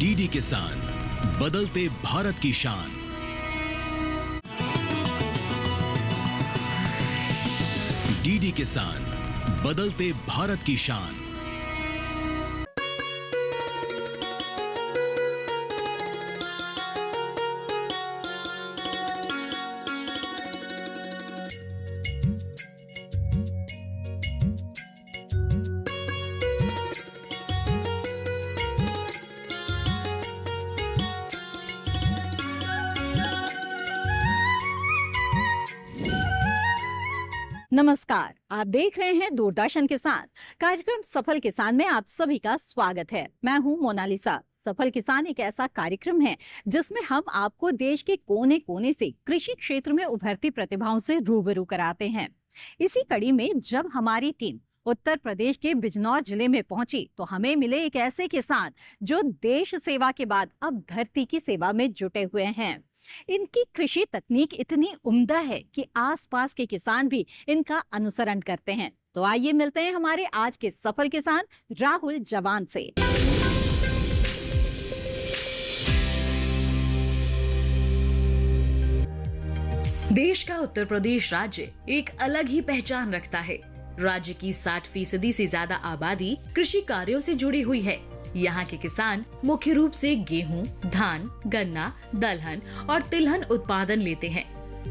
DD किसान, बदलते भारत की शान। डीडी किसान, बदलते भारत की शान। नमस्कार, आप देख रहे हैं दूरदर्शन किसान। कार्यक्रम सफल किसान में आप सभी का स्वागत है। मैं हूं मोनालिसा। सफल किसान एक ऐसा कार्यक्रम है जिसमें हम आपको देश के कोने कोने से कृषि क्षेत्र में उभरती प्रतिभाओं से रूबरू कराते हैं। इसी कड़ी में जब हमारी टीम उत्तर प्रदेश के बिजनौर जिले में पहुंची तो हमें मिले एक ऐसे किसान जो देश सेवा के बाद अब धरती की सेवा में जुटे हुए हैं। इनकी कृषि तकनीक इतनी उम्दा है कि आसपास के किसान भी इनका अनुसरण करते हैं। तो आइए मिलते हैं हमारे आज के सफल किसान राहुल जवान से। देश का उत्तर प्रदेश राज्य एक अलग ही पहचान रखता है। राज्य की 60% से ज्यादा आबादी कृषि कार्यों से जुड़ी हुई है। यहाँ के किसान मुख्य रूप से गेहूं, धान, गन्ना, दलहन और तिलहन उत्पादन लेते हैं।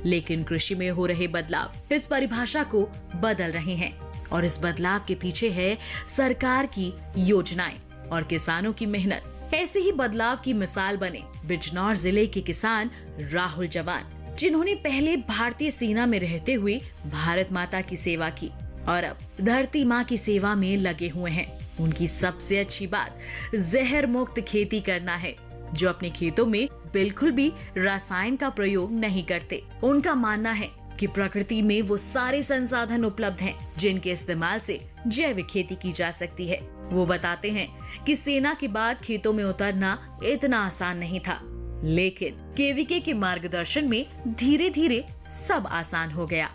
लेकिन कृषि में हो रहे बदलाव इस परिभाषा को बदल रहे हैं और इस बदलाव के पीछे है सरकार की योजनाएं और किसानों की मेहनत। ऐसे ही बदलाव की मिसाल बने बिजनौर जिले के किसान राहुल जवान, जिन्होंने पहले भारतीय सेना में रहते हुए भारत माता की सेवा की और अब धरती माँ की सेवा में लगे हुए हैं। उनकी सबसे अच्छी बात जहर मुक्त खेती करना है, जो अपने खेतों में बिल्कुल भी रसायन का प्रयोग नहीं करते। उनका मानना है कि प्रकृति में वो सारे संसाधन उपलब्ध हैं जिनके इस्तेमाल से जैविक खेती की जा सकती है। वो बताते हैं कि सेना के बाद खेतों में उतरना इतना आसान नहीं था, लेकिन केवीके के मार्गदर्शन में धीरे धीरे सब आसान हो गया।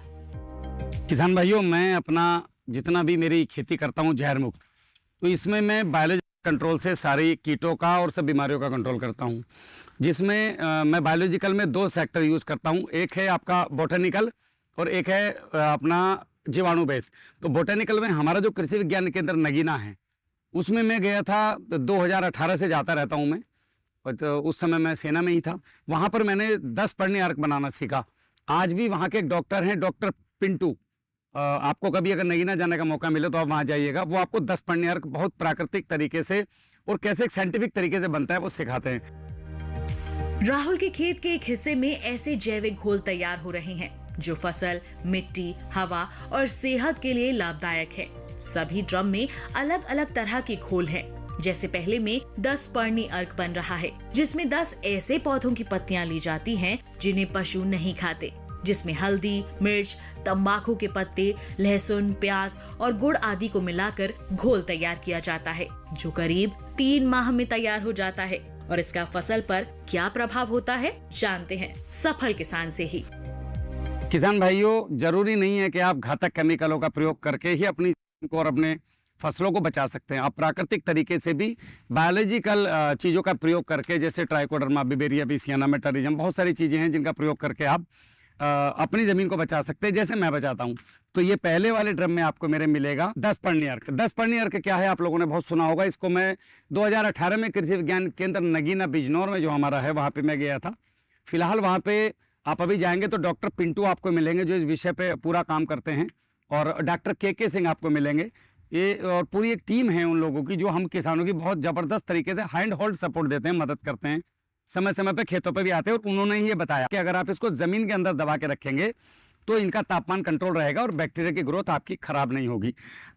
किसान भाइयों, मैं अपना जितना भी मेरी खेती करता हूँ जहर मुक्त, तो इसमें मैं बायोलॉजिकल कंट्रोल से सारी कीटों का और सब बीमारियों का कंट्रोल करता हूँ। जिसमें मैं बायोलॉजिकल में 2 सेक्टर यूज़ करता हूँ। एक है आपका बोटेनिकल और एक है अपना जीवाणु बेस। तो बोटेनिकल में हमारा जो कृषि विज्ञान केंद्र नगीना है, उसमें मैं गया था 2018 से जाता रहता हूँ मैं। तो उस समय मैं सेना में ही था। वहाँ पर मैंने 10 पर्णी अर्क बनाना सीखा। आज भी वहाँ के एक डॉक्टर हैं, डॉक्टर पिंटू। आपको कभी अगर नगीना जाने का मौका मिले तो आप वहाँ जाइएगा। वो आपको 10 पर्णी अर्क बहुत प्राकृतिक तरीके से और कैसे एक साइंटिफिक तरीके से बनता है वो सिखाते हैं। राहुल के खेत के एक हिस्से में ऐसे जैविक घोल तैयार हो रहे हैं जो फसल, मिट्टी, हवा और सेहत के लिए लाभदायक है। सभी ड्रम में अलग अलग तरह के घोल हैं। जैसे पहले में 10 पर्णी अर्क बन रहा है, जिसमें 10 ऐसे पौधों की पत्तियां ली जाती हैं जिन्हें पशु नहीं खाते, जिसमें हल्दी, मिर्च, तंबाकू के पत्ते, लहसुन, प्याज और गुड़ आदि को मिलाकर घोल तैयार किया जाता है, जो करीब 3 माह में तैयार हो जाता है। और इसका फसल पर क्या प्रभाव होता है, जानते हैं सफल किसान से ही। किसान भाइयों, जरूरी नहीं है कि आप घातक केमिकलों का प्रयोग करके ही अपनी को और अपने फसलों को बचा सकते हैं। आप प्राकृतिक तरीके से भी बायोलॉजिकल चीज़ों का प्रयोग करके, जैसे ट्राइकोडर्मा, बिवेरिया बेसियाना, मेटारिज्म, बहुत सारी चीज़ें हैं जिनका प्रयोग करके आप अपनी ज़मीन को बचा सकते हैं, जैसे मैं बचाता हूँ। तो ये पहले वाले ड्रम में आपको मेरे मिलेगा 10 पर्णी अर्क। 10 पर्णी अर्क क्या है, आप लोगों ने बहुत सुना होगा। इसको मैं 2018 में कृषि विज्ञान केंद्र नगीना बिजनौर में जो हमारा है, वहाँ पे मैं गया था। फिलहाल वहाँ पे आप अभी जाएंगे तो डॉक्टर पिंटू आपको मिलेंगे जो इस विषय पे पूरा काम करते हैं, और डॉक्टर के सिंह आपको मिलेंगे। ये और पूरी एक टीम है उन लोगों की जो हम किसानों की बहुत ज़बरदस्त तरीके से हैंड होल्ड सपोर्ट देते हैं, मदद करते हैं। समय समय पे खेतों पे भी आते हैं और उन्होंने ही ये बताया कि अगर आप इसको ज़मीन के अंदर दबा के रखेंगे तो इनका तापमान कंट्रोल रहेगा और बैक्टीरिया की ग्रोथ आपकी खराब नहीं होगी।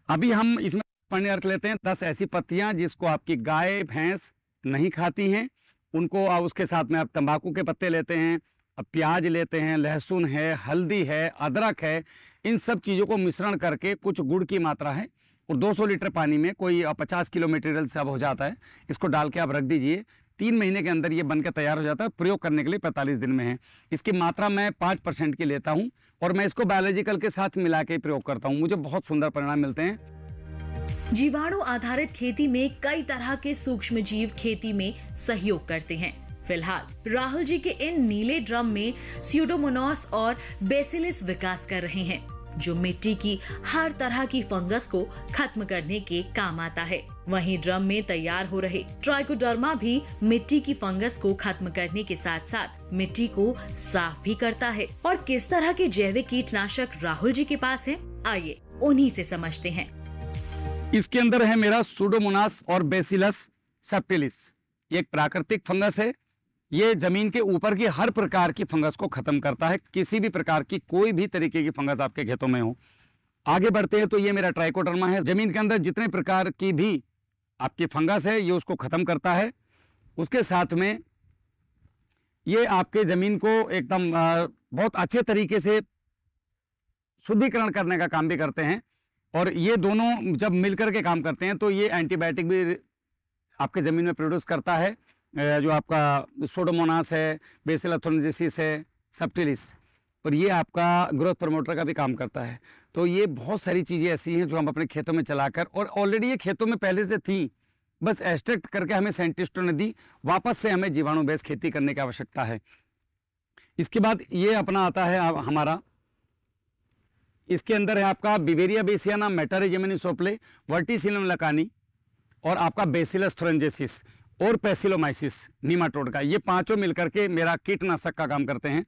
अभी हम इसमें पर्णी अर्क लेते हैं 10 ऐसी पत्तियां जिसको आपकी गाय भैंस नहीं खाती हैं, उनको उसके साथ में आप तंबाकू के पत्ते लेते हैं, प्याज लेते हैं, लहसुन है, हल्दी है, अदरक है। इन सब चीज़ों को मिश्रण करके, कुछ गुड़ की मात्रा है और 200 लीटर पानी में कोई 50 किलो मटेरियल सब हो जाता है। इसको डाल के आप रख दीजिए, 3 महीने के अंदर ये बन के तैयार हो जाता है। प्रयोग करने के लिए 45 दिन में है। इसकी मात्रा मैं 5% की लेता हूँ और मैं इसको बायोलॉजिकल के साथ मिला के प्रयोग करता हूँ। मुझे बहुत सुंदर परिणाम मिलते हैं। जीवाणु आधारित खेती में कई तरह के सूक्ष्म जीव खेती में सहयोग करते हैं। फिलहाल राहुल जी के इन नीले ड्रम में स्यूडोमोनास और बेसिलस विकास कर रहे हैं, जो मिट्टी की हर तरह की फंगस को खत्म करने के काम आता है। वहीं ड्रम में तैयार हो रहे ट्राइकोडर्मा भी मिट्टी की फंगस को खत्म करने के साथ साथ मिट्टी को साफ भी करता है। और किस तरह के जैविक कीटनाशक राहुल जी के पास हैं, आइए उन्हीं से समझते हैं। इसके अंदर है मेरा सूडोमोनास और बेसिलस सबटिलिस। ये एक प्राकृतिक फंगस है। ये जमीन के ऊपर की हर प्रकार की फंगस को खत्म करता है। किसी भी प्रकार की कोई भी तरीके की फंगस आपके खेतों में हो। आगे बढ़ते हैं तो ये मेरा ट्राइकोडर्मा है। जमीन के अंदर जितने प्रकार की भी आपकी फंगस है ये उसको खत्म करता है। उसके साथ में ये आपके जमीन को एकदम बहुत अच्छे तरीके से शुद्धिकरण करने का काम भी करते हैं। और ये दोनों जब मिलकर के काम करते हैं तो ये एंटीबायोटिक भी आपके ज़मीन में प्रोड्यूस करता है। जो आपका सूडोमोनास है, बेसिलस थुरिनजेंसिस है, सबटिलिस, और ये आपका ग्रोथ प्रमोटर का भी काम करता है। तो ये बहुत सारी चीज़ें ऐसी हैं जो हम अपने खेतों में चलाकर, और ऑलरेडी ये खेतों में पहले से थी, बस एक्सट्रैक्ट करके हमें साइंटिस्टों ने दी। वापस से हमें जीवाणु बेस्ड खेती करने की आवश्यकता है। इसके बाद ये अपना आता है हमारा, इसके अंदर है आपका बिवेरिया बेसियाना, मेटारिजेमिनी सोप्ले, वर्टिसिलम लकानी और आपका बेसिलस थुरिनजेंसिस और पेसिलोमाइसिस नीमाटोड का। ये पांचों मिलकर के मेरा कीटनाशक का काम करते हैं।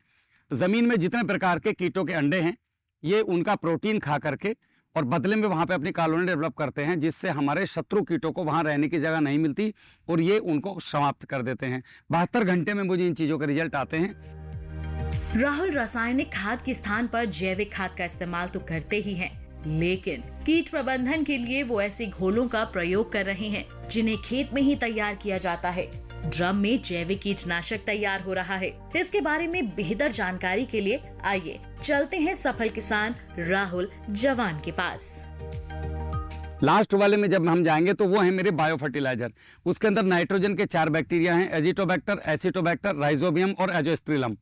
ज़मीन में जितने प्रकार के कीटों के अंडे हैं ये उनका प्रोटीन खा करके और बदले में वहाँ पे अपनी कॉलोनी डेवलप करते हैं, जिससे हमारे शत्रु कीटों को वहाँ रहने की जगह नहीं मिलती और ये उनको समाप्त कर देते हैं। 72 घंटे में मुझे इन चीज़ों के रिजल्ट आते हैं। राहुल रासायनिक खाद के स्थान पर जैविक खाद का इस्तेमाल तो करते ही हैं, लेकिन कीट प्रबंधन के लिए वो ऐसे घोलों का प्रयोग कर रहे हैं जिन्हें खेत में ही तैयार किया जाता है। ड्रम में जैविक कीटनाशक तैयार हो रहा है। इसके बारे में बेहतर जानकारी के लिए आइए चलते हैं सफल किसान राहुल जवान के पास। लास्ट वाले में जब हम जाएंगे तो वो है मेरे बायो फर्टिलाइजर। उसके अंदर नाइट्रोजन के 4 बैक्टीरिया हैं, एजिटोबैक्टर, एसिटोबैक्टर, राइजोबियम और एजोस्पिरिलम।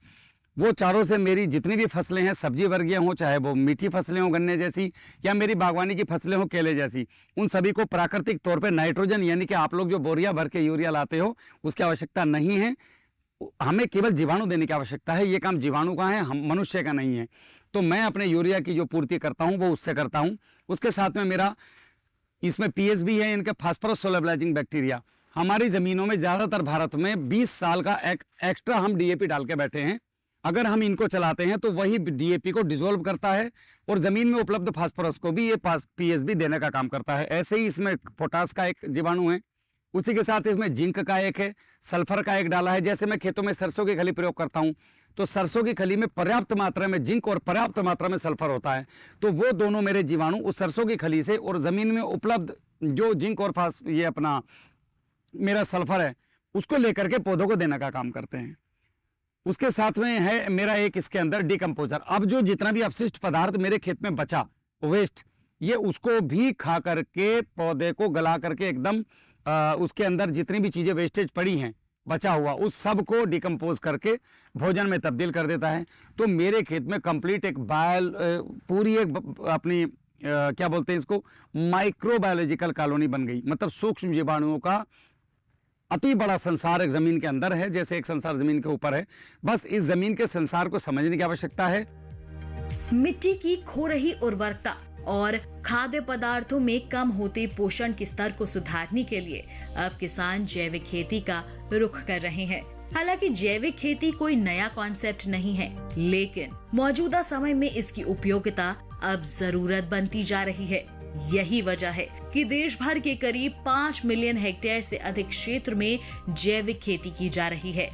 वो चारों से मेरी जितनी भी फसलें हैं, सब्जी वर्गीय हों, चाहे वो मीठी फसलें हों गन्ने जैसी, या मेरी बागवानी की फसलें हों केले जैसी, उन सभी को प्राकृतिक तौर पे नाइट्रोजन, यानी कि आप लोग जो बोरिया भर के यूरिया लाते हो उसकी आवश्यकता नहीं है। हमें केवल जीवाणु देने की आवश्यकता है। ये काम जीवाणु का है, हम मनुष्य का नहीं है। तो मैं अपने यूरिया की जो पूर्ति करता हूँ वो उससे करता हूँ। उसके साथ में मेरा इसमें पीएस भी है, इनके फास्फोरस सोलेबलाइजिंग बैक्टीरिया। हमारी ज़मीनों में ज़्यादातर भारत में 20 साल का एक्स्ट्रा हम डीएपी डाल के बैठे हैं। अगर हम इनको चलाते हैं तो वही डीएपी को डिसॉल्व करता है और ज़मीन में उपलब्ध फास्फोरस को भी ये पीएसबी देने का काम करता है। ऐसे ही इसमें पोटास का एक जीवाणु है, उसी के साथ इसमें जिंक का एक है, सल्फर का एक डाला है। जैसे मैं खेतों में सरसों की खली प्रयोग करता हूँ तो सरसों की खली में पर्याप्त मात्रा में जिंक और पर्याप्त मात्रा में सल्फर होता है। तो वो दोनों मेरे जीवाणु उस सरसों की खली से और ज़मीन में उपलब्ध जो जिंक और ये अपना मेरा सल्फर है उसको लेकर के पौधों को देने का काम करते हैं। उसके साथ में है मेरा एक इसके अंदर डिकम्पोजर। अब जो जितना भी अपशिष्ट पदार्थ मेरे खेत में बचा, वेस्ट, ये उसको भी खा करके पौधे को गला करके एकदम उसके अंदर जितनी भी चीज़ें वेस्टेज पड़ी हैं बचा हुआ, उस सब को डिकम्पोज करके भोजन में तब्दील कर देता है। तो मेरे खेत में कंप्लीट एक पूरी एक अपनी क्या बोलते हैं इसको, माइक्रोबायोलॉजिकल कॉलोनी बन गई। मतलब सूक्ष्म जीवाणुओं का अति बड़ा संसार एक जमीन के अंदर है, जैसे एक संसार जमीन के ऊपर है। बस इस जमीन के संसार को समझने की आवश्यकता है। मिट्टी की खो रही उर्वरकता और खाद्य पदार्थों में कम होते पोषण के स्तर को सुधारने के लिए अब किसान जैविक खेती का रुख कर रहे हैं। हालांकि जैविक खेती कोई नया कॉन्सेप्ट नहीं है, लेकिन मौजूदा समय में इसकी उपयोगिता अब जरूरत बनती जा रही है। यही वजह है कि देश भर के करीब 5 मिलियन हेक्टेयर से अधिक क्षेत्र में जैविक खेती की जा रही है।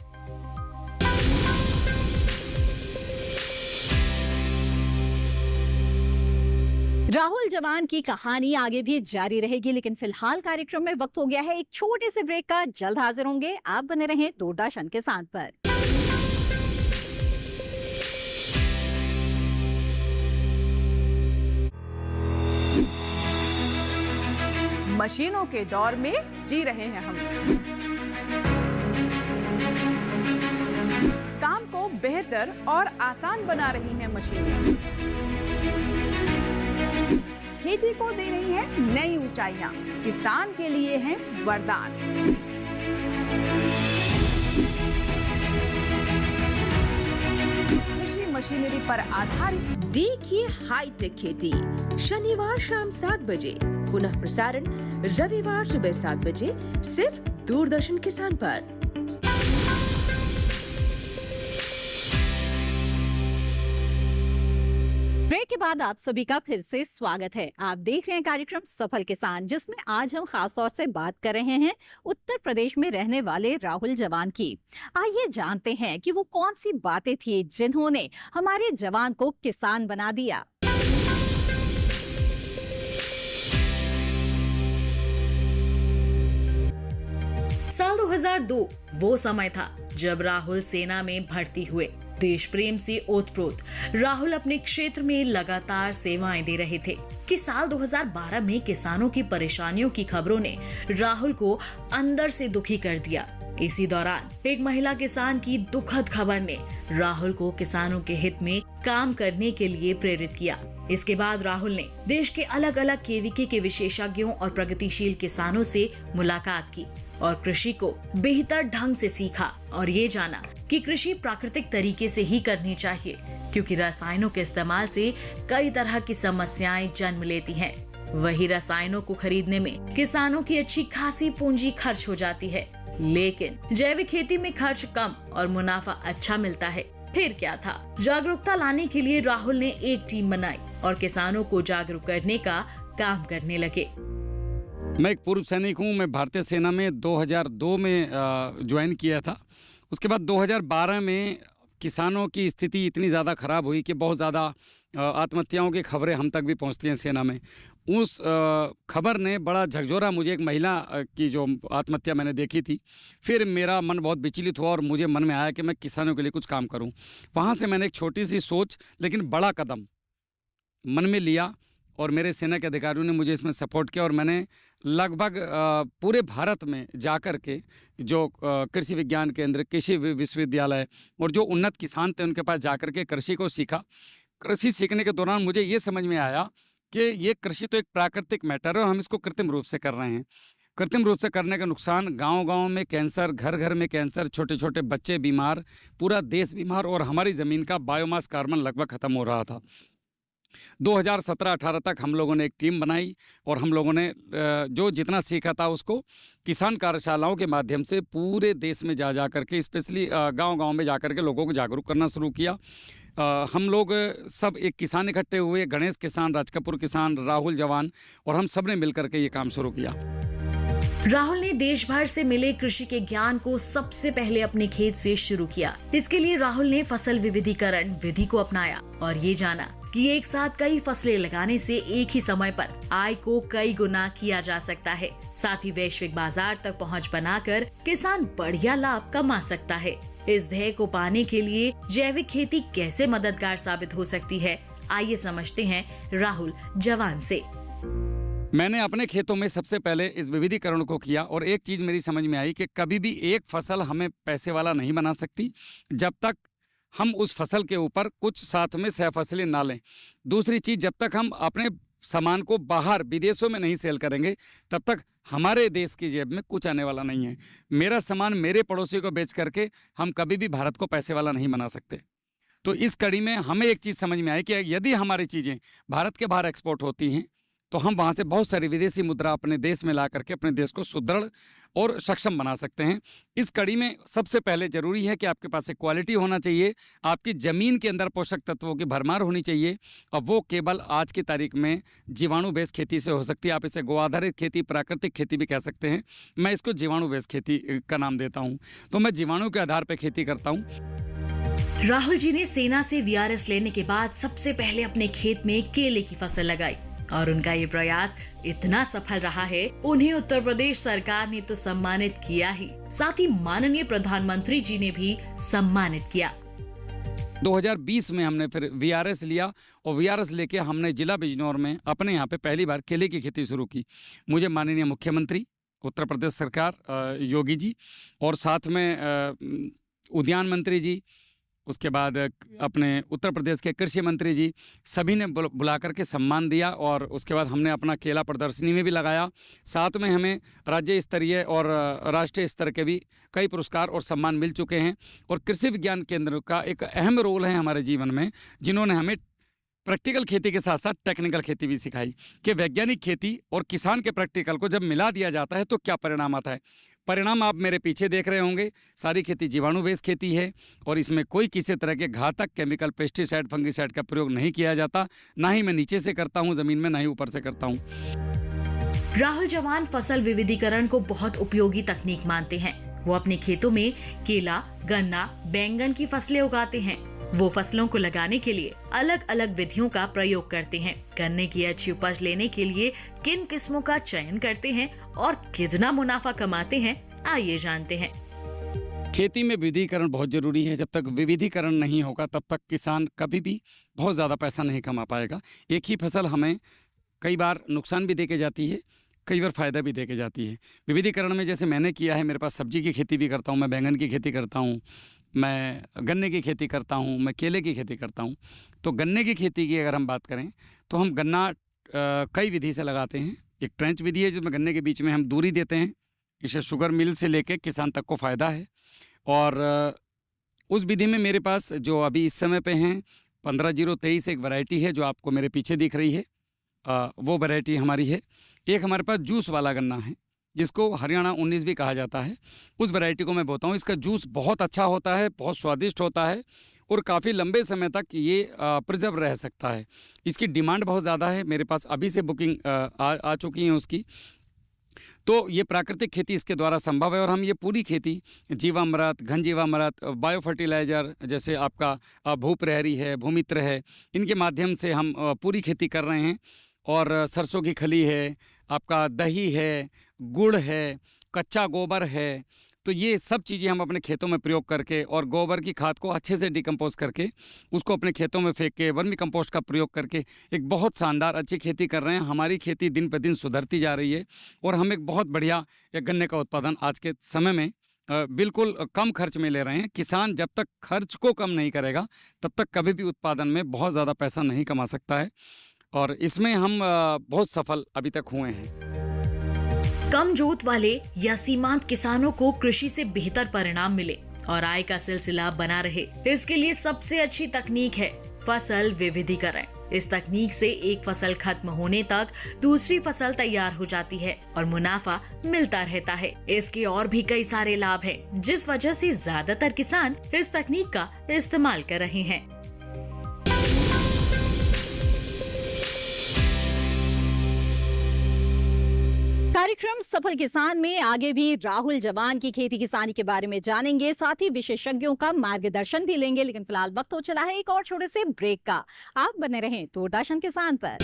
राहुल जवान की कहानी आगे भी जारी रहेगी, लेकिन फिलहाल कार्यक्रम में वक्त हो गया है एक छोटे से ब्रेक का। जल्द हाजिर होंगे, आप बने रहें दूरदर्शन के साथ पर। मशीनों के दौर में जी रहे हैं हम। काम को बेहतर और आसान बना रही हैं मशीनें। खेती को दे रही हैं नई ऊंचाइयां, किसान के लिए हैं वरदान। कृषि मशीनरी पर आधारित देखिए हाईटेक खेती शनिवार शाम 7 बजे, पुनः प्रसारण रविवार सुबह 7 बजे, सिर्फ दूरदर्शन किसान पर। ब्रेक के बाद आप सभी का फिर से स्वागत है। आप देख रहे हैं कार्यक्रम सफल किसान, जिसमें आज हम खास तौर से बात कर रहे हैं उत्तर प्रदेश में रहने वाले राहुल जवान की। आइए जानते हैं कि वो कौन सी बातें थी जिन्होंने हमारे जवान को किसान बना दिया। साल 2002 वो समय था जब राहुल सेना में भर्ती हुए। देश प्रेम से ओतप्रोत राहुल अपने क्षेत्र में लगातार सेवाएं दे रहे थे कि साल 2012 में किसानों की परेशानियों की खबरों ने राहुल को अंदर से दुखी कर दिया। इसी दौरान एक महिला किसान की दुखद खबर ने राहुल को किसानों के हित में काम करने के लिए प्रेरित किया। इसके बाद राहुल ने देश के अलग अलग केवीके के विशेषज्ञों और प्रगतिशील किसानों से मुलाकात की और कृषि को बेहतर ढंग से सीखा और ये जाना कि कृषि प्राकृतिक तरीके से ही करनी चाहिए, क्योंकि रसायनों के इस्तेमाल से कई तरह की समस्याएं जन्म लेती हैं। वही रसायनों को खरीदने में किसानों की अच्छी खासी पूंजी खर्च हो जाती है, लेकिन जैविक खेती में खर्च कम और मुनाफा अच्छा मिलता है। फिर क्या था, जागरूकता लाने के लिए राहुल ने एक टीम बनाई और किसानों को जागरूक करने का काम करने लगे। मैं एक पूर्व सैनिक हूँ। मैं भारतीय सेना में 2002 में ज्वाइन किया था। उसके बाद 2012 में किसानों की स्थिति इतनी ज़्यादा ख़राब हुई कि बहुत ज़्यादा आत्महत्याओं की खबरें हम तक भी पहुँचती हैं सेना में। उस खबर ने बड़ा झकझोरा मुझे, एक महिला की जो आत्महत्या मैंने देखी थी। फिर मेरा मन बहुत विचलित हुआ और मुझे मन में आया कि मैं किसानों के लिए कुछ काम करूं। वहाँ से मैंने एक छोटी सी सोच लेकिन बड़ा कदम मन में लिया और मेरे सेना के अधिकारियों ने मुझे इसमें सपोर्ट किया और मैंने लगभग पूरे भारत में जाकर के जो कृषि विज्ञान केंद्र, कृषि विश्वविद्यालय और जो उन्नत किसान थे उनके पास जाकर के कृषि को सीखा। कृषि सीखने के दौरान मुझे ये समझ में आया कि ये कृषि तो एक प्राकृतिक मैटर है और हम इसको कृत्रिम रूप से कर रहे हैं। कृत्रिम रूप से करने का नुकसान, गांव-गांव में कैंसर, घर-घर में कैंसर, छोटे-छोटे बच्चे बीमार, पूरा देश बीमार और हमारी ज़मीन का बायोमास कार्बन लगभग ख़त्म हो रहा था। 2017-18 तक हम लोगों ने एक टीम बनाई और हम लोगों ने जो जितना सीखा था उसको किसान कार्यशालाओं के माध्यम से पूरे देश में जा कर के, स्पेशली गांव-गांव में जा कर के लोगों को जागरूक करना शुरू किया। हम लोग सब एक किसान इकट्ठे हुए, गणेश किसान, राज कपूर किसान, राहुल जवान, और हम सब ने मिलकर के ये काम शुरू किया। राहुल ने देश भर से मिले कृषि के ज्ञान को सबसे पहले अपने खेत से शुरू किया। इसके लिए राहुल ने फसल विविधीकरण विधि को अपनाया और ये जाना कि एक साथ कई फसलें लगाने से एक ही समय पर आय को कई गुना किया जा सकता है। साथ ही वैश्विक बाजार तक पहुंच बनाकर किसान बढ़िया लाभ कमा सकता है। इस ध्येय को पाने के लिए जैविक खेती कैसे मददगार साबित हो सकती है, आइए समझते हैं राहुल जवान से। मैंने अपने खेतों में सबसे पहले इस विविधीकरण को किया और एक चीज़ मेरी समझ में आई कि कभी भी एक फसल हमें पैसे वाला नहीं बना सकती जब तक हम उस फसल के ऊपर कुछ साथ में सहफसली ना लें। दूसरी चीज़, जब तक हम अपने सामान को बाहर विदेशों में नहीं सेल करेंगे तब तक हमारे देश की जेब में कुछ आने वाला नहीं है। मेरा सामान मेरे पड़ोसी को बेच करके हम कभी भी भारत को पैसे वाला नहीं बना सकते। तो इस कड़ी में हमें एक चीज़ समझ में आई कि यदि हमारी चीज़ें भारत के बाहर एक्सपोर्ट होती हैं तो हम वहाँ से बहुत सारी विदेशी मुद्रा अपने देश में ला करके अपने देश को सुदृढ़ और सक्षम बना सकते हैं। इस कड़ी में सबसे पहले ज़रूरी है कि आपके पास एक क्वालिटी होना चाहिए, आपकी ज़मीन के अंदर पोषक तत्वों की भरमार होनी चाहिए और वो केवल आज की तारीख में जीवाणु बेस खेती से हो सकती है। आप इसे गो आधारित खेती, प्राकृतिक खेती भी कह सकते हैं। मैं इसको जीवाणु बेस खेती का नाम देता हूँ। तो मैं जीवाणु के आधार पर खेती करता हूँ। राहुल जी ने सेना से वीआरएस लेने के बाद सबसे पहले अपने खेत में केले की फसल लगाई और उनका ये प्रयास इतना सफल रहा है, उन्हें उत्तर प्रदेश सरकार ने तो सम्मानित किया ही, साथ ही माननीय प्रधानमंत्री जी ने भी सम्मानित किया। 2020 में हमने फिर वीआरएस लिया और वीआरएस लेके हमने जिला बिजनौर में अपने यहाँ पे पहली बार केले की खेती शुरू की। मुझे माननीय मुख्यमंत्री उत्तर प्रदेश सरकार योगी जी और साथ में उद्यान मंत्री जी उसके बाद अपने उत्तर प्रदेश के कृषि मंत्री जी, सभी ने बुला करके सम्मान दिया और उसके बाद हमने अपना केला प्रदर्शनी में भी लगाया। साथ में हमें राज्य स्तरीय और राष्ट्रीय स्तर के भी कई पुरस्कार और सम्मान मिल चुके हैं। और कृषि विज्ञान केंद्र का एक अहम रोल है हमारे जीवन में, जिन्होंने हमें प्रैक्टिकल खेती के साथ साथ टेक्निकल खेती भी सिखाई कि वैज्ञानिक खेती और किसान के प्रैक्टिकल को जब मिला दिया जाता है तो क्या परिणाम आता है। परिणाम आप मेरे पीछे देख रहे होंगे। सारी खेती जीवाणु बेस्ड खेती है और इसमें कोई किसी तरह के घातक केमिकल, पेस्टिसाइड, फंगिसाइड का प्रयोग नहीं किया जाता। ना ही मैं नीचे से करता हूँ ज़मीन में, ना ही ऊपर से करता हूँ। राहुल जवान फसल विविधीकरण को बहुत उपयोगी तकनीक मानते हैं। वो अपने खेतों में केला, गन्ना, बैंगन की फसलें उगाते हैं। वो फसलों को लगाने के लिए अलग अलग विधियों का प्रयोग करते हैं। गन्ने की अच्छी उपज लेने के लिए किन किस्मों का चयन करते हैं और कितना मुनाफा कमाते हैं, आइए जानते हैं। खेती में विविधीकरण बहुत ज़रूरी है। जब तक विविधीकरण नहीं होगा तब तक किसान कभी भी बहुत ज़्यादा पैसा नहीं कमा पाएगा। एक ही फसल हमें कई बार नुकसान भी दे के जाती है, कई बार फ़ायदा भी दे के जाती है। विविधीकरण में जैसे मैंने किया है, मेरे पास सब्जी की खेती भी करता हूँ, मैं बैंगन की खेती करता हूँ, मैं गन्ने की खेती करता हूँ, मैं केले की खेती करता हूँ। तो गन्ने की खेती की अगर हम बात करें तो हम गन्ना कई विधि से लगाते हैं। एक ट्रेंच विधि है जिसमें गन्ने के बीच में हम दूरी देते हैं। इससे शुगर मिल से लेके किसान तक को फ़ायदा है। और उस विधि में मेरे पास जो अभी इस समय पे हैं 15-0-23 एक वैरायटी है जो आपको मेरे पीछे दिख रही है, वो वैरायटी हमारी है। एक हमारे पास जूस वाला गन्ना है जिसको हरियाणा 19 भी कहा जाता है। उस वैरायटी को मैं बोता हूँ। इसका जूस बहुत अच्छा होता है, बहुत स्वादिष्ट होता है और काफ़ी लंबे समय तक ये प्रिजर्व रह सकता है। इसकी डिमांड बहुत ज़्यादा है। मेरे पास अभी से बुकिंग आ चुकी है उसकी। तो ये प्राकृतिक खेती इसके द्वारा संभव है और हम ये पूरी खेती जीवामृत, घन जीवामृत, बायो फर्टिलाइज़र जैसे आपका भूप्रहरी है, भूमित्र है, इनके माध्यम से हम पूरी खेती कर रहे हैं। और सरसों की खली है, आपका दही है, गुड़ है, कच्चा गोबर है। तो ये सब चीज़ें हम अपने खेतों में प्रयोग करके और गोबर की खाद को अच्छे से डिकम्पोज करके उसको अपने खेतों में फेंक के वर्मी कंपोस्ट का प्रयोग करके एक बहुत शानदार अच्छी खेती कर रहे हैं। हमारी खेती दिन पर दिन सुधरती जा रही है और हम एक बहुत बढ़िया एक गन्ने का उत्पादन आज के समय में बिल्कुल कम खर्च में ले रहे हैं। किसान जब तक खर्च को कम नहीं करेगा तब तक कभी भी उत्पादन में बहुत ज़्यादा पैसा नहीं कमा सकता है और इसमें हम बहुत सफल अभी तक हुए हैं। कम जोत वाले या सीमांत किसानों को कृषि से बेहतर परिणाम मिले और आय का सिलसिला बना रहे, इसके लिए सबसे अच्छी तकनीक है फसल विविधीकरण। इस तकनीक से एक फसल खत्म होने तक दूसरी फसल तैयार हो जाती है और मुनाफा मिलता रहता है। इसके और भी कई सारे लाभ हैं, जिस वजह से ज्यादातर किसान इस तकनीक का इस्तेमाल कर रहे हैं। कार्यक्रम सफल किसान में आगे भी राहुल जवान की खेती किसानी के बारे में जानेंगे, साथ ही विशेषज्ञों का मार्गदर्शन भी लेंगे। लेकिन फिलहाल वक्त हो चला है एक और छोटे से ब्रेक का। आप बने रहें दूरदर्शन किसान पर।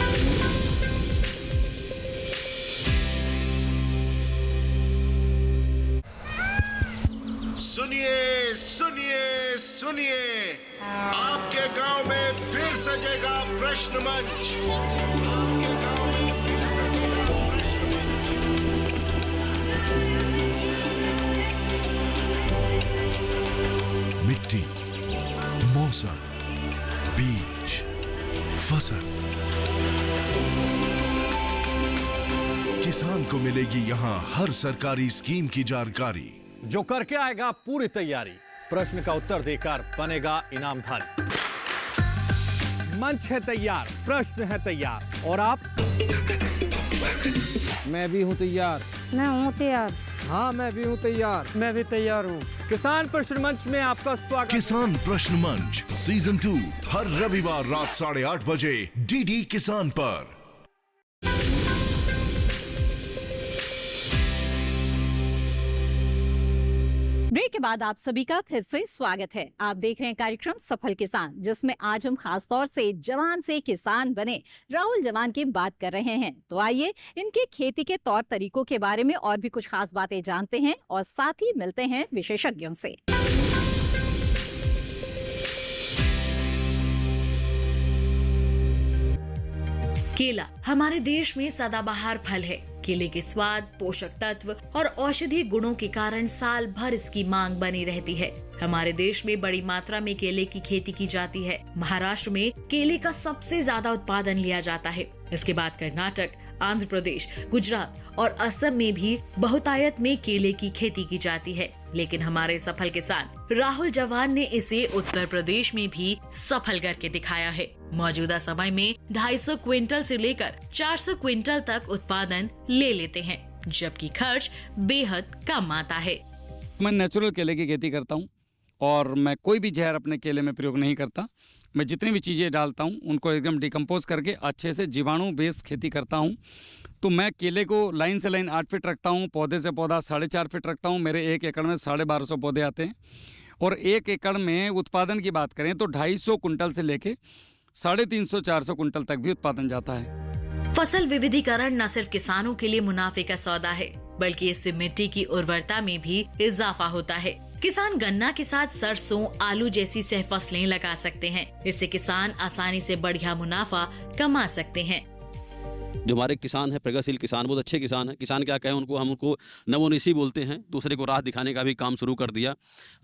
सुनिए सुनिए सुनिए, आपके गांव में फिर सजेगा प्रश्न मंच। आपके गांव में फिर सजेगा प्रश्न मंच। मिट्टी, मौसम, बीज, फसल, किसान को मिलेगी यहाँ हर सरकारी स्कीम की जानकारी। जो करके आएगा पूरी तैयारी, प्रश्न का उत्तर देकर बनेगा इनामधारी। मंच है तैयार, प्रश्न है तैयार और आप? मैं भी हूँ तैयार। मैं हूँ तैयार। हाँ, मैं भी हूँ तैयार। मैं भी तैयार हूँ। किसान प्रश्न मंच में आपका स्वागत। किसान प्रश्न मंच सीजन 2 हर रविवार रात 8:30 बजे डीडी किसान पर। ब्रेक के बाद आप सभी का फिर से स्वागत है। आप देख रहे हैं कार्यक्रम सफल किसान, जिसमें आज हम खास तौर से जवान से किसान बने राहुल जवान की बात कर रहे हैं। तो आइए इनके खेती के तौर तरीकों के बारे में और भी कुछ खास बातें जानते हैं और साथ ही मिलते हैं विशेषज्ञों से। केला हमारे देश में सदाबहार फल है। केले के स्वाद, पोषक तत्व और औषधीय गुणों के कारण साल भर इसकी मांग बनी रहती है। हमारे देश में बड़ी मात्रा में केले की खेती की जाती है। महाराष्ट्र में केले का सबसे ज्यादा उत्पादन लिया जाता है। इसके बाद कर्नाटक, आंध्र प्रदेश, गुजरात और असम में भी बहुतायत में केले की खेती की जाती है। लेकिन हमारे सफल किसान राहुल जवान ने इसे उत्तर प्रदेश में भी सफल करके दिखाया है। मौजूदा समय में 250 क्विंटल से लेकर 400 क्विंटल तक उत्पादन ले लेते हैं, जबकि खर्च बेहद कम आता है। मैं नेचुरल केले की खेती करता हूँ और मैं कोई भी जहर अपने केले में प्रयोग नहीं करता। मैं जितनी भी चीज़ें डालता हूँ उनको एकदम डिकम्पोज करके अच्छे से जीवाणु बेस्ड खेती करता हूँ। तो मैं केले को लाइन से लाइन 8 फीट रखता हूँ, पौधे से पौधा 4.5 फीट रखता हूँ। मेरे 1 एकड़ में 1250 पौधे आते हैं और 1 एकड़ में उत्पादन की बात करें तो 250 कुंटल से लेके 350-400 कुंटल तक भी उत्पादन जाता है। फसल विविधीकरण न सिर्फ किसानों के लिए मुनाफे का सौदा है, बल्कि इससे मिट्टी की उर्वरता में भी इजाफा होता है। किसान गन्ना के साथ सरसों, आलू जैसी सह फसलें लगा सकते हैं। इससे किसान आसानी से बढ़िया मुनाफा कमा सकते हैं। जो हमारे किसान हैं, प्रगतिशील किसान, बहुत अच्छे किसान हैं। किसान क्या कहें उनको, हम उनको नवोन्मेषी बोलते हैं। दूसरे को राह दिखाने का भी काम शुरू कर दिया।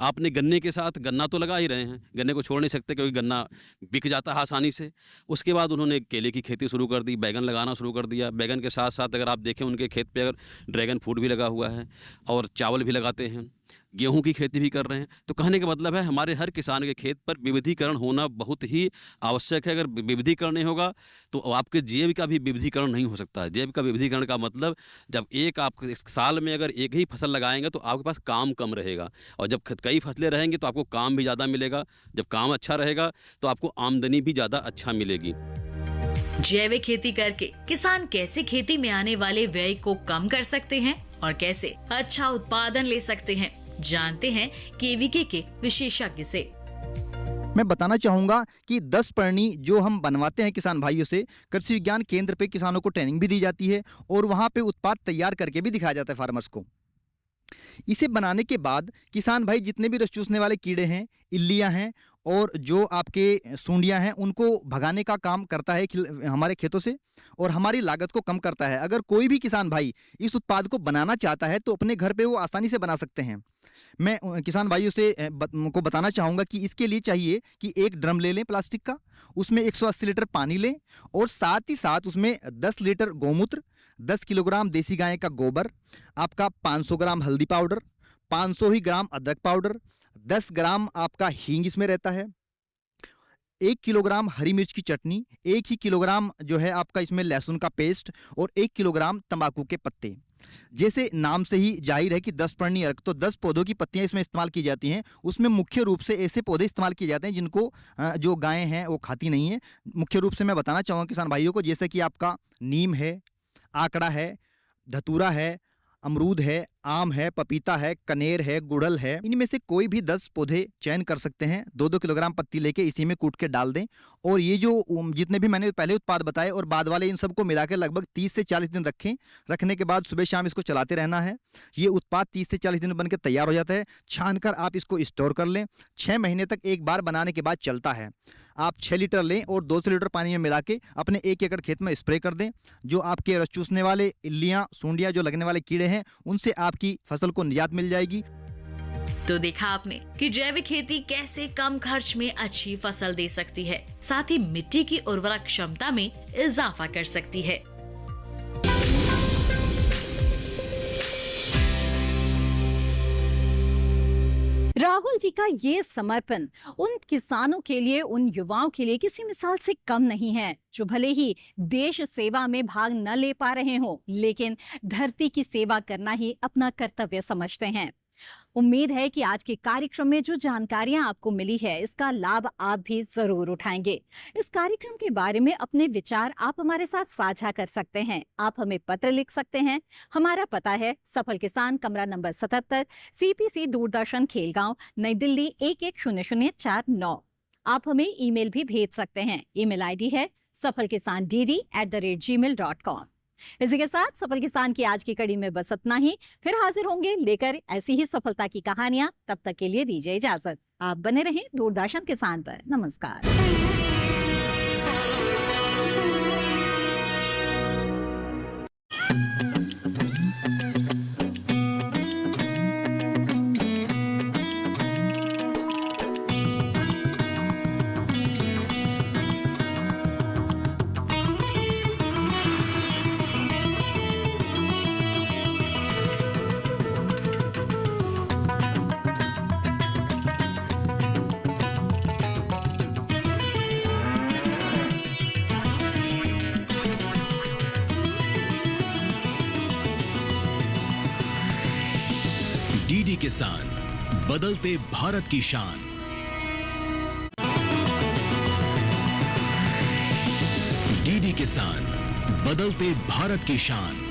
आपने गन्ने के साथ गन्ना तो लगा ही रहे हैं, गन्ने को छोड़ नहीं सकते क्योंकि गन्ना बिक जाता है आसानी से। उसके बाद उन्होंने केले की खेती शुरू कर दी, बैगन लगाना शुरू कर दिया। बैगन के साथ साथ अगर आप देखें उनके खेत पे अगर ड्रैगन फ्रूट भी लगा हुआ है और चावल भी लगाते हैं, गेहूं की खेती भी कर रहे हैं। तो कहने का मतलब है हमारे हर किसान के खेत पर विविधीकरण होना बहुत ही आवश्यक है। अगर विविधीकरण नहीं होगा तो आपके जीविका का भी विविधीकरण नहीं हो सकता है। जीविका का विविधीकरण का मतलब जब आप साल में अगर एक ही फसल लगाएंगे तो आपके पास काम कम रहेगा, और जब कई फसलें रहेंगी तो आपको काम भी ज़्यादा मिलेगा। जब काम अच्छा रहेगा तो आपको आमदनी भी ज़्यादा अच्छा मिलेगी। जैविक खेती करके किसान कैसे खेती में आने वाले व्यय को कम कर सकते हैं और कैसे अच्छा उत्पादन ले सकते हैं, जानते हैं केवीके के विशेषज्ञ से। मैं बताना चाहूंगा कि 10 परनी जो हम बनवाते हैं किसान भाइयों से, कृषि विज्ञान केंद्र पे किसानों को ट्रेनिंग भी दी जाती है और वहां पे उत्पाद तैयार करके भी दिखाया जाता है फार्मर्स को। इसे बनाने के बाद किसान भाई जितने भी रस चूसने वाले कीड़े हैं, इल्लियां हैं और जो आपके सूंडियां हैं, उनको भगाने का काम करता है हमारे खेतों से और हमारी लागत को कम करता है। अगर कोई भी किसान भाई इस उत्पाद को बनाना चाहता है तो अपने घर पे वो आसानी से बना सकते हैं। मैं किसान भाइयों से को बताना चाहूँगा कि इसके लिए चाहिए कि एक ड्रम ले लें प्लास्टिक का, उसमें 180 लीटर पानी लें और साथ ही साथ उसमें 10 लीटर गौमूत्र, 10 किलोग्राम देसी गाय का गोबर, आपका 500 ग्राम हल्दी पाउडर, 500 ही ग्राम अदरक पाउडर, 10 ग्राम आपका हींग इसमें रहता है, 1 किलोग्राम हरी मिर्च की चटनी, 1 ही किलोग्राम जो है आपका इसमें लहसुन का पेस्ट और 1 किलोग्राम तंबाकू के पत्ते। जैसे नाम से ही जाहिर है कि 10 परनी अर्क, तो 10 पौधों की पत्तियां इसमें इस्तेमाल की जाती हैं। उसमें मुख्य रूप से ऐसे पौधे इस्तेमाल किए जाते हैं जिनको जो गायें हैं वो खाती नहीं है। मुख्य रूप से मैं बताना चाहूँगा किसान भाइयों को, जैसे कि आपका नीम है, आकड़ा है, धतूरा है, अमरूद है, आम है, पपीता है, कनेर है, गुड़हल है। इनमें से कोई भी 10 पौधे चयन कर सकते हैं। 2-2 किलोग्राम पत्ती लेके इसी में कूट के डाल दें और ये जो जितने भी मैंने पहले उत्पाद बताए और बाद वाले, इन सबको मिलाकर लगभग 30 से 40 दिन रखें। रखने के बाद सुबह शाम इसको चलाते रहना है। ये उत्पाद 30 से 40 दिन में बनकर तैयार हो जाता है। छानकर आप इसको स्टोर कर लें। 6 महीने तक एक बार बनाने के बाद चलता है। आप 6 लीटर लें और 200 लीटर पानी में मिला के अपने 1 एकड़ खेत में स्प्रे कर दें। जो आपके रस चूसने वाले इल्लियां, सूंडियां, जो लगने वाले कीड़े हैं, उनसे आपकी फसल को निजात मिल जाएगी। तो देखा आपने कि जैविक खेती कैसे कम खर्च में अच्छी फसल दे सकती है, साथ ही मिट्टी की उर्वरक क्षमता में इजाफा कर सकती है। राहुल जी का ये समर्पण उन किसानों के लिए, उन युवाओं के लिए किसी मिसाल से कम नहीं है, जो भले ही देश सेवा में भाग न ले पा रहे हों, लेकिन धरती की सेवा करना ही अपना कर्तव्य समझते हैं। उम्मीद है कि आज के कार्यक्रम में जो जानकारियां आपको मिली है, इसका लाभ आप भी जरूर उठाएंगे। इस कार्यक्रम के बारे में अपने विचार आप हमारे साथ साझा कर सकते हैं। आप हमें पत्र लिख सकते हैं। हमारा पता है सफल किसान, कमरा नंबर 77, CPC दूरदर्शन, खेलगांव, नई दिल्ली 110049। आप हमें ईमेल भी भेज सकते हैं। ईमेल ID है safalkisandd@gmail.com। इसी के साथ सफल किसान की आज की कड़ी में बस इतना ही। फिर हाजिर होंगे लेकर ऐसी ही सफलता की कहानियां। तब तक के लिए दीजिए इजाजत। आप बने रहें दूरदर्शन किसान पर। नमस्कार। डीडी किसान, बदलते भारत की शान। डीडी किसान, बदलते भारत की शान।